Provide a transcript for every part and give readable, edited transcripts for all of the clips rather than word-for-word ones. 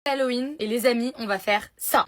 Halloween et les amis, on va faire ça.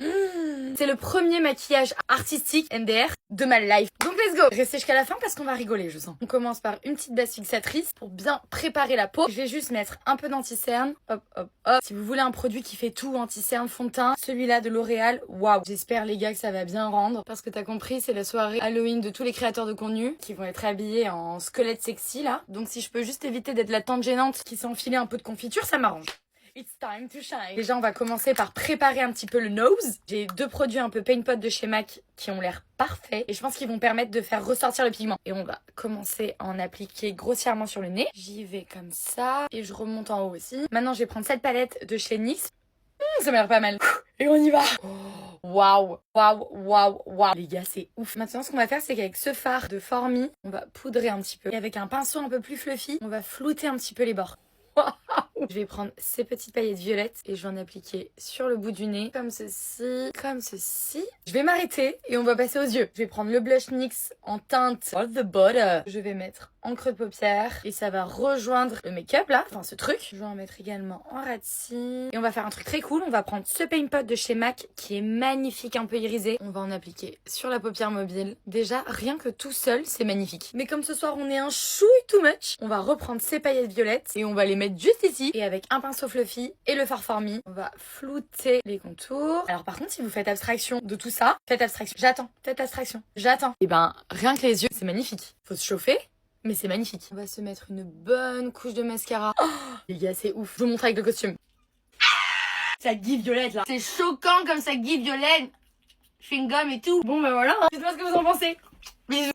C'est le premier maquillage artistique MDR de ma life. Donc let's go. Restez jusqu'à la fin parce qu'on va rigoler, je sens. On commence par une petite base fixatrice pour bien préparer la peau. Je vais juste mettre un peu d'anti-cerne. Hop, hop, hop. Si vous voulez un produit qui fait tout, anti-cerne, fond de teint, celui-là de L'Oréal, waouh. J'espère les gars que ça va bien rendre. Parce que t'as compris, c'est la soirée Halloween de tous les créateurs de contenu qui vont être habillés en squelette sexy là. Donc si je peux juste éviter d'être la tante gênante qui s'est enfilée un peu de confiture, ça m'arrange. It's time to shine. Déjà, on va commencer par préparer un petit peu le nose. J'ai 2 produits un peu Paint Pot de chez MAC qui ont l'air parfaits et je pense qu'ils vont permettre de faire ressortir le pigment. Et on va commencer à en appliquer grossièrement sur le nez. J'y vais comme ça et je remonte en haut aussi. Maintenant, je vais prendre cette palette de chez NYX. Ça m'a l'air pas mal. Et on y va. Waouh, waouh, waouh, waouh. Les gars, c'est ouf. Maintenant, ce qu'on va faire, c'est qu'avec ce fard de Formy, on va poudrer un petit peu. Et avec un pinceau un peu plus fluffy, on va flouter un petit peu les bords. Je vais prendre ces petites paillettes violettes et je vais en appliquer sur le bout du nez, comme ceci, comme ceci. Je vais m'arrêter et on va passer aux yeux. Je vais prendre le blush NYX en teinte All the Butter. Je vais mettre en creux de paupière et ça va rejoindre le make-up là, enfin ce truc. Je vais en mettre également en ras de cils. Et on va faire un truc très cool, on va prendre ce Paint Pot de chez MAC qui est magnifique, un peu irisé. On va en appliquer sur la paupière mobile. Déjà, rien que tout seul, c'est magnifique. Mais comme ce soir, on est un chouille too much, on va reprendre ces paillettes violettes et on va les mettre juste ici. Et avec un pinceau fluffy et le fard Formy, on va flouter les contours. Alors par contre, si vous faites abstraction de tout ça, faites abstraction. J'attends, faites abstraction. J'attends. Et ben, rien que les yeux, c'est magnifique. Faut se chauffer. Mais c'est magnifique. On va se mettre une bonne couche de mascara. Oh, les gars, c'est ouf. Je vous montre avec le costume. Ça guille violette là. C'est choquant comme ça guille violette. Chewing-gum et tout. Bon bah voilà. Dites-moi ce que vous en pensez. Bisous.